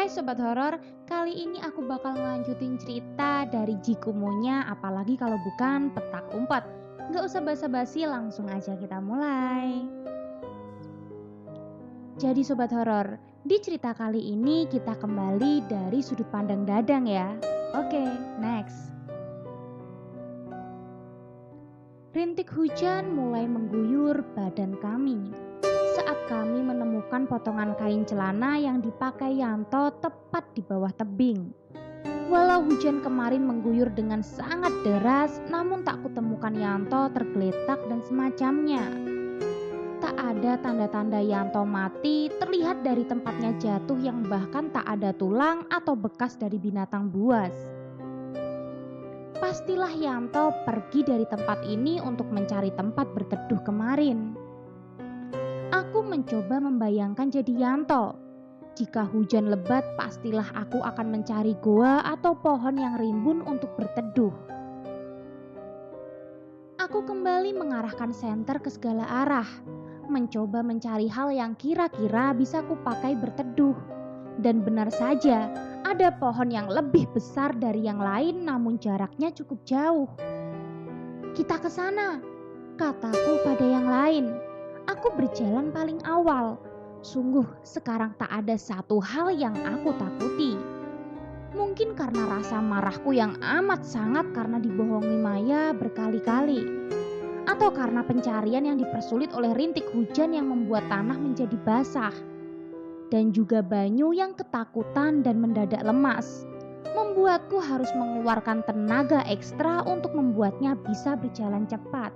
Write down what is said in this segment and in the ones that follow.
Hai Sobat Horor, kali ini aku bakal ngelanjutin cerita dari Jikumonya, apalagi kalau bukan petak umpet. Nggak usah basa-basi, langsung aja kita mulai. Jadi Sobat Horor, di cerita kali ini kita kembali dari sudut pandang Dadang ya. Oke, next. Rintik hujan mulai mengguyur badan kami saat kami menemukan potongan kain celana yang dipakai Yanto tepat di bawah tebing. Walau hujan kemarin mengguyur dengan sangat deras, namun tak kutemukan Yanto tergeletak dan semacamnya. Tak ada tanda-tanda Yanto mati terlihat dari tempatnya jatuh yang bahkan tak ada tulang atau bekas dari binatang buas. Pastilah Yanto pergi dari tempat ini untuk mencari tempat berteduh kemarin. Aku mencoba membayangkan jadi Yanto. Jika hujan lebat, pastilah aku akan mencari goa atau pohon yang rimbun untuk berteduh. Aku kembali mengarahkan senter ke segala arah, mencoba mencari hal yang kira-kira bisa kupakai berteduh. Dan benar saja, ada pohon yang lebih besar dari yang lain namun jaraknya cukup jauh. Kita ke sana, kataku pada yang lain. Aku berjalan paling awal. Sungguh sekarang tak ada satu hal yang aku takuti. Mungkin karena rasa marahku yang amat sangat karena dibohongi Maya berkali-kali. Atau karena pencarian yang dipersulit oleh rintik hujan yang membuat tanah menjadi basah. Dan juga Banyu yang ketakutan dan mendadak lemas. Membuatku harus mengeluarkan tenaga ekstra untuk membuatnya bisa berjalan cepat.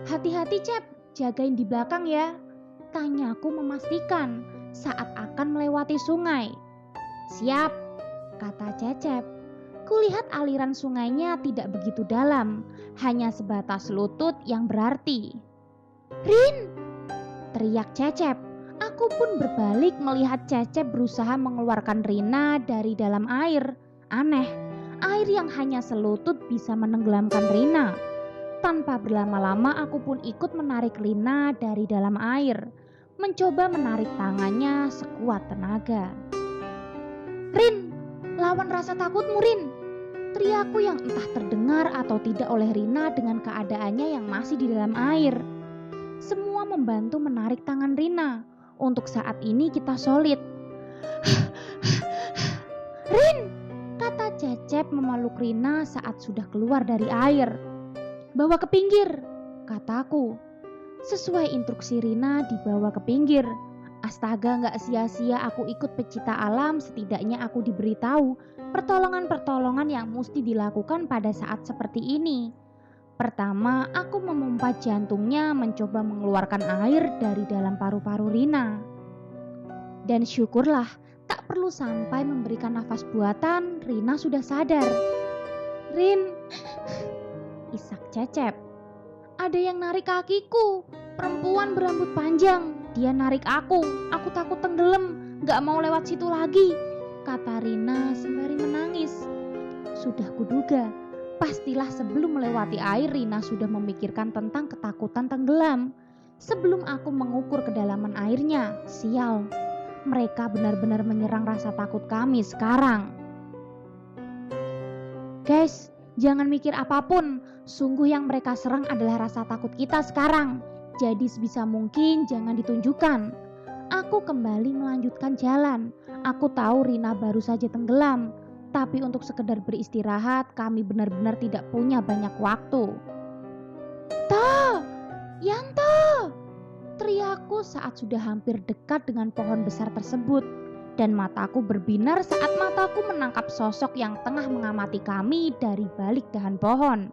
Hati-hati Cep, jagain di belakang ya, tanyaku memastikan saat akan melewati sungai. Siap, kata Cecep. Kulihat aliran sungainya tidak begitu dalam, hanya sebatas lutut yang berarti. Rin! Teriak Cecep. Aku pun berbalik melihat Cecep berusaha mengeluarkan Rina dari dalam air. Aneh, air yang hanya selutut bisa menenggelamkan Rina. Tanpa berlama-lama aku pun ikut menarik Rina dari dalam air, mencoba menarik tangannya sekuat tenaga. Rin, lawan rasa takutmu Rin, teriakku yang entah terdengar atau tidak oleh Rina dengan keadaannya yang masih di dalam air. Semua membantu menarik tangan Rina, untuk saat ini kita solid. Rin, kata Cecep memeluk Rina saat sudah keluar dari air. Bawa ke pinggir, kataku. Sesuai instruksi Rina dibawa ke pinggir. Astaga, gak sia-sia aku ikut pecinta alam, setidaknya aku diberitahu pertolongan-pertolongan yang mesti dilakukan pada saat seperti ini. Pertama, aku memompa jantungnya mencoba mengeluarkan air dari dalam paru-paru Rina. Dan syukurlah, tak perlu sampai memberikan nafas buatan, Rina sudah sadar. Rin, isak Cecep. Ada yang narik kakiku, perempuan berambut panjang. Dia narik aku takut tenggelam, gak mau lewat situ lagi, kata Rina sembari menangis. Sudah kuduga, pastilah sebelum melewati air Rina sudah memikirkan tentang ketakutan tenggelam. Sebelum aku mengukur kedalaman airnya, sial, mereka benar-benar menyerang rasa takut kami sekarang. Guys, jangan mikir apapun, sungguh yang mereka serang adalah rasa takut kita sekarang. Jadi sebisa mungkin jangan ditunjukkan. Aku kembali melanjutkan jalan. Aku tahu Rina baru saja tenggelam, tapi untuk sekedar beristirahat kami benar-benar tidak punya banyak waktu. To, Yanto! Teriakku saat sudah hampir dekat dengan pohon besar tersebut. Dan mataku berbinar saat mataku menangkap sosok yang tengah mengamati kami dari balik dahan pohon.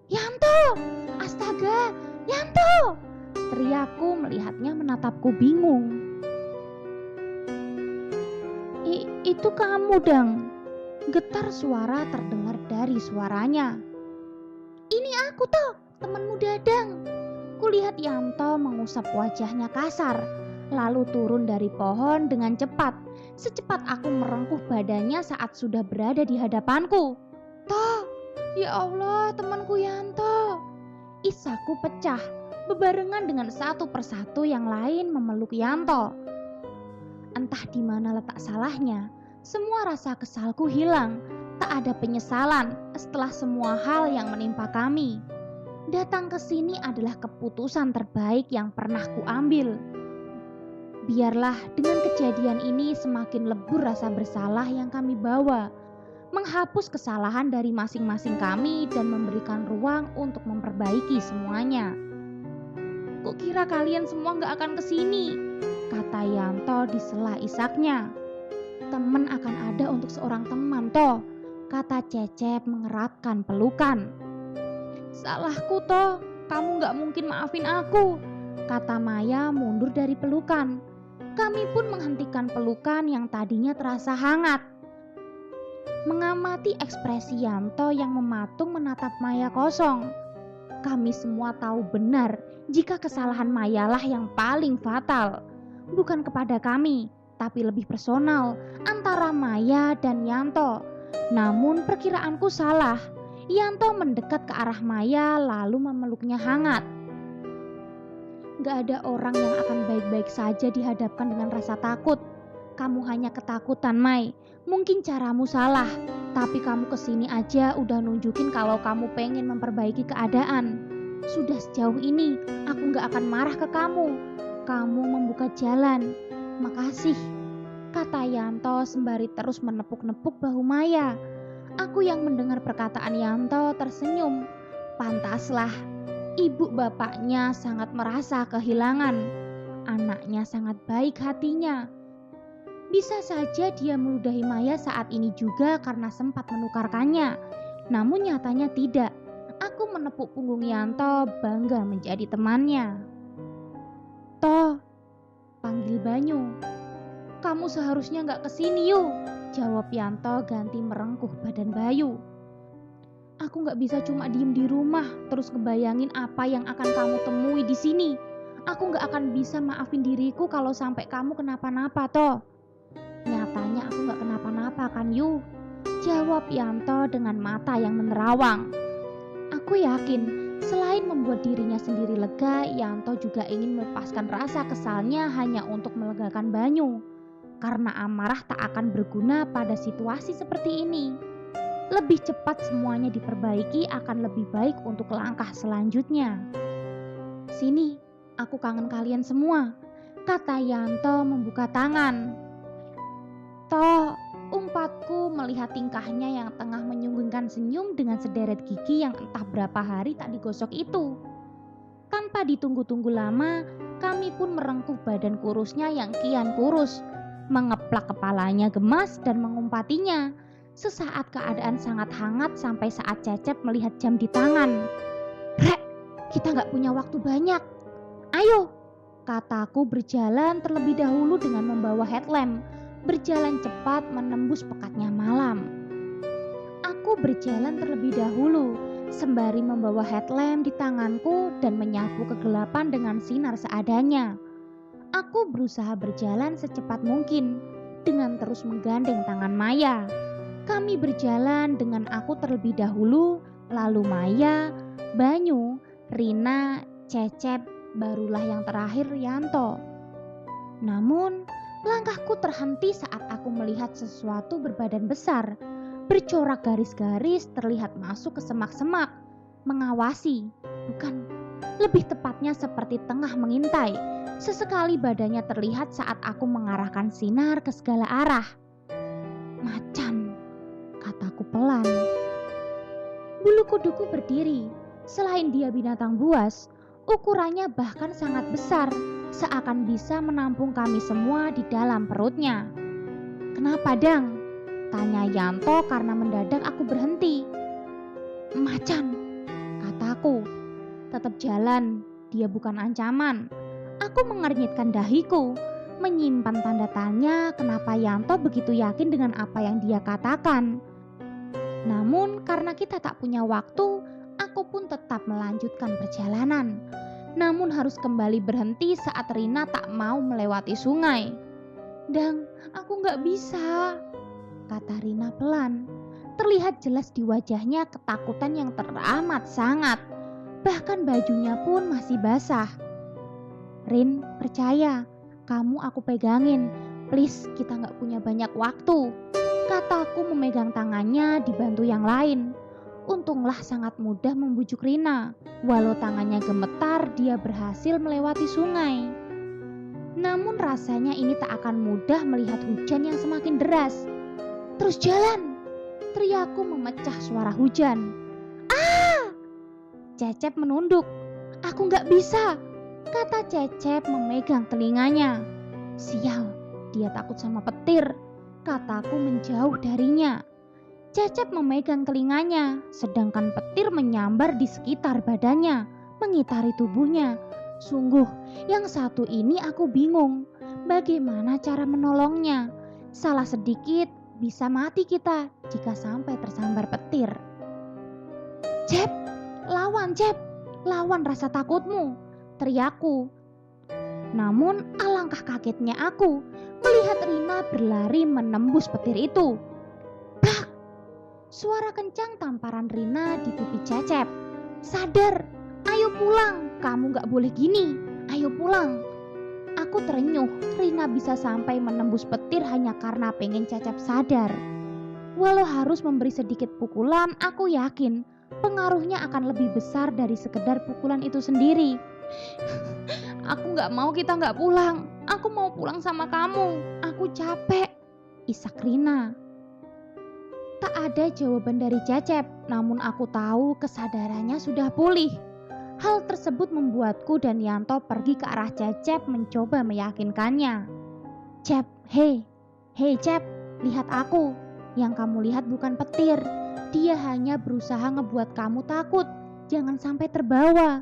Yanto! Astaga! Yanto! Teriakku melihatnya menatapku bingung. Itu kamu, Dang. Getar suara terdengar dari suaranya. Ini aku toh, temanmu Dadang. Kulihat Yanto mengusap wajahnya kasar, lalu turun dari pohon dengan cepat, secepat aku merengkuh badannya saat sudah berada di hadapanku. Toh, ya Allah, temanku Yanto. Isaku pecah, bebarengan dengan satu persatu yang lain memeluk Yanto. Entah di mana letak salahnya, semua rasa kesalku hilang. Tak ada penyesalan setelah semua hal yang menimpa kami. Datang ke sini adalah keputusan terbaik yang pernah kuambil. Biarlah dengan kejadian ini semakin lebur rasa bersalah yang kami bawa, menghapus kesalahan dari masing-masing kami dan memberikan ruang untuk memperbaiki semuanya. Kukira kalian semua gak akan kesini, kata Yanto di sela isaknya. Teman akan ada untuk seorang teman toh, kata Cecep mengeratkan pelukan. Salahku toh, kamu gak mungkin maafin aku, kata Maya mundur dari pelukan. Kami pun menghentikan pelukan yang tadinya terasa hangat. Mengamati ekspresi Yanto yang mematung menatap Maya kosong. Kami semua tahu benar jika kesalahan Mayalah yang paling fatal. Bukan kepada kami, tapi lebih personal antara Maya dan Yanto. Namun perkiraanku salah. Yanto mendekat ke arah Maya lalu memeluknya hangat. Gak ada orang yang akan baik-baik saja dihadapkan dengan rasa takut. Kamu hanya ketakutan, Mai. Mungkin caramu salah, tapi kamu kesini aja udah nunjukin kalau kamu pengen memperbaiki keadaan. Sudah sejauh ini, aku gak akan marah ke kamu. Kamu membuka jalan. Makasih, kata Yanto sembari terus menepuk-nepuk bahu Maya. Aku yang mendengar perkataan Yanto tersenyum. Pantaslah, ibu bapaknya sangat merasa kehilangan. Anaknya sangat baik hatinya. Bisa saja dia meludahi Maya saat ini juga karena sempat menukarkannya. Namun nyatanya tidak. Aku menepuk punggung Yanto bangga menjadi temannya. Toh, panggil Banyu. Kamu seharusnya gak kesini yuk, jawab Yanto ganti merengkuh badan Bayu. Aku gak bisa cuma diem di rumah terus ngebayangin apa yang akan kamu temui di sini. Aku gak akan bisa maafin diriku kalau sampai kamu kenapa-napa toh. Nyatanya aku gak kenapa-napa kan Yu, jawab Yanto dengan mata yang menerawang. Aku yakin selain membuat dirinya sendiri lega, Yanto juga ingin melepaskan rasa kesalnya hanya untuk melegakan Banyu. Karena amarah tak akan berguna pada situasi seperti ini. Lebih cepat semuanya diperbaiki akan lebih baik untuk langkah selanjutnya. Sini, aku kangen kalian semua, kata Yanto membuka tangan. Toh, umpatku melihat tingkahnya yang tengah menyunggungkan senyum dengan sederet gigi yang entah berapa hari tak digosok itu. Tanpa ditunggu-tunggu lama, kami pun merengkuh badan kurusnya yang kian kurus, mengeplak kepalanya gemas dan mengumpatinya. Sesaat keadaan sangat hangat sampai saat Cecep melihat jam di tangan. Rek, kita gak punya waktu banyak. Ayo, kataku berjalan terlebih dahulu dengan membawa headlamp. Berjalan cepat menembus pekatnya malam. Aku berjalan terlebih dahulu, sembari membawa headlamp di tanganku dan menyapu kegelapan dengan sinar seadanya. Aku berusaha berjalan secepat mungkin, dengan terus menggandeng tangan Maya. Kami berjalan dengan aku terlebih dahulu, lalu Maya, Banyu, Rina, Cecep, barulah yang terakhir Yanto. Namun, langkahku terhenti saat aku melihat sesuatu berbadan besar, bercorak garis-garis terlihat masuk ke semak-semak, mengawasi, bukan, lebih tepatnya seperti tengah mengintai. Sesekali badannya terlihat saat aku mengarahkan sinar ke segala arah. Macan, kataku pelan. Bulu kuduku berdiri, selain dia binatang buas, ukurannya bahkan sangat besar. Seakan bisa menampung kami semua di dalam perutnya. Kenapa Dang? Tanya Yanto karena mendadak aku berhenti. Macan, kataku. Tetap jalan, dia bukan ancaman. Aku mengernyitkan dahiku, menyimpan tanda tanya kenapa Yanto begitu yakin dengan apa yang dia katakan. Namun karena kita tak punya waktu, aku pun tetap melanjutkan perjalanan. Namun harus kembali berhenti saat Rina tak mau melewati sungai. Dang, aku gak bisa, kata Rina pelan. Terlihat jelas di wajahnya ketakutan yang teramat sangat. Bahkan bajunya pun masih basah. Rin, percaya, kamu aku pegangin. Please, kita nggak punya banyak waktu, kataku memegang tangannya dibantu yang lain. Untunglah sangat mudah membujuk Rina. Walau tangannya gemetar, dia berhasil melewati sungai. Namun rasanya ini tak akan mudah melihat hujan yang semakin deras. Terus jalan, teriakku memecah suara hujan. Ah! Cecep menunduk. Aku nggak bisa, kata Cecep memegang telinganya. Sial, dia takut sama petir, kataku menjauh darinya. Cecep memegang telinganya, sedangkan petir menyambar di sekitar badannya, mengitari tubuhnya. Sungguh, yang satu ini aku bingung. Bagaimana cara menolongnya? Salah sedikit, bisa mati kita jika sampai tersambar petir. Cep, lawan rasa takutmu, teriakku. Namun alangkah kagetnya aku melihat Rina berlari menembus petir itu. Brak! Suara kencang tamparan Rina di pipi Cecep. Sadar, ayo pulang, kamu gak boleh gini, ayo pulang. Aku terenyuh, Rina bisa sampai menembus petir hanya karena pengen Cecep sadar. Walau harus memberi sedikit pukulan, aku yakin pengaruhnya akan lebih besar dari sekedar pukulan itu sendiri. Aku gak mau kita gak pulang, aku mau pulang sama kamu, aku capek, isak Rina. Tak ada jawaban dari Cecep, namun aku tahu kesadarannya sudah pulih. Hal tersebut membuatku dan Yanto pergi ke arah Cecep mencoba meyakinkannya. Cep, hei Cep, lihat aku. Yang kamu lihat bukan petir. Dia hanya berusaha ngebuat kamu takut. Jangan sampai terbawa,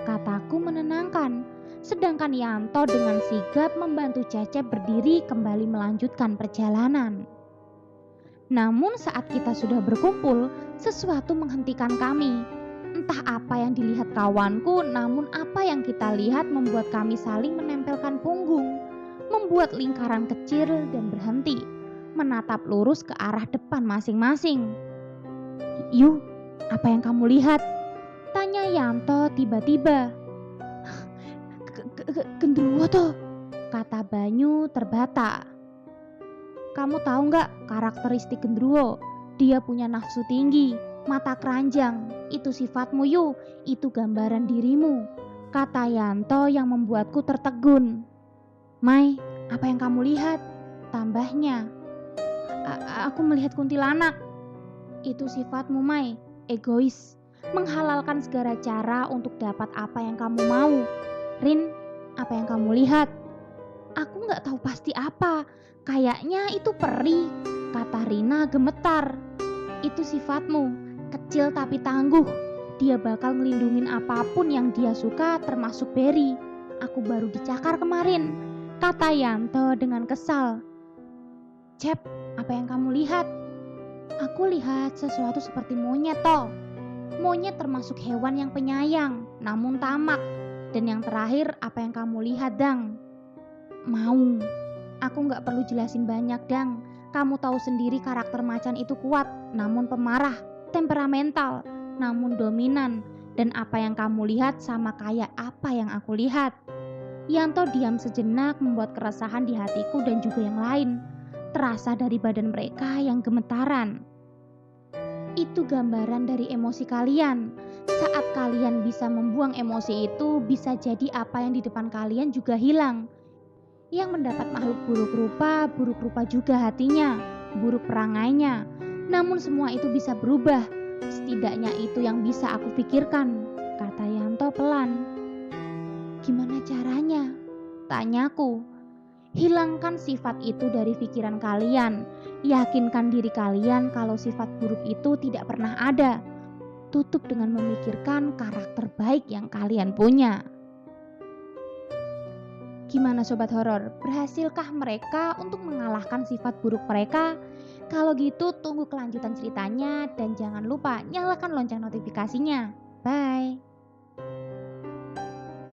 kataku menenangkan. Sedangkan Yanto dengan sigap membantu Cecep berdiri kembali melanjutkan perjalanan. Namun saat kita sudah berkumpul, sesuatu menghentikan kami. Entah apa yang dilihat kawanku, namun apa yang kita lihat membuat kami saling menempelkan punggung, membuat lingkaran kecil dan berhenti, menatap lurus ke arah depan masing-masing. Yu, apa yang kamu lihat? Tanya Yanto tiba-tiba. Genderuwo toh, kata Banyu terbata. Kamu tahu nggak karakteristik genderuwo? Dia punya nafsu tinggi, mata keranjang. Itu sifatmu Yu, itu gambaran dirimu, kata Yanto yang membuatku tertegun. Mai, apa yang kamu lihat? Tambahnya. Aku melihat kuntilanak. Itu sifatmu Mai, egois, menghalalkan segala cara untuk dapat apa yang kamu mau. Rin, apa yang kamu lihat? Aku nggak tahu pasti apa. Kayaknya itu peri, kata Rina gemetar. Itu sifatmu, kecil tapi tangguh. Dia bakal ngelindungin apapun yang dia suka termasuk Berry. Aku baru dicakar kemarin, kata Yanto dengan kesal. Cep, apa yang kamu lihat? Aku lihat sesuatu seperti monyet toh. Monyet termasuk hewan yang penyayang, namun tamak. Dan yang terakhir, apa yang kamu lihat, Dang? Mau. Aku gak perlu jelasin banyak, Dang. Kamu tahu sendiri karakter macan itu kuat, namun pemarah, temperamental, namun dominan. Dan apa yang kamu lihat sama kayak apa yang aku lihat. Yanto diam sejenak membuat keresahan di hatiku dan juga yang lain. Terasa dari badan mereka yang gemetaran. Itu gambaran dari emosi kalian. Saat kalian bisa membuang emosi itu, bisa jadi apa yang di depan kalian juga hilang. Yang mendapat makhluk buruk rupa juga hatinya, buruk perangainya. Namun semua itu bisa berubah. Setidaknya itu yang bisa aku pikirkan, kata Yanto pelan. Gimana caranya? Tanyaku. Hilangkan sifat itu dari pikiran kalian. Yakinkan diri kalian kalau sifat buruk itu tidak pernah ada. Tutup dengan memikirkan karakter baik yang kalian punya. Gimana sobat horor? Berhasilkah mereka untuk mengalahkan sifat buruk mereka? Kalau gitu tunggu kelanjutan ceritanya dan jangan lupa nyalakan lonceng notifikasinya. Bye.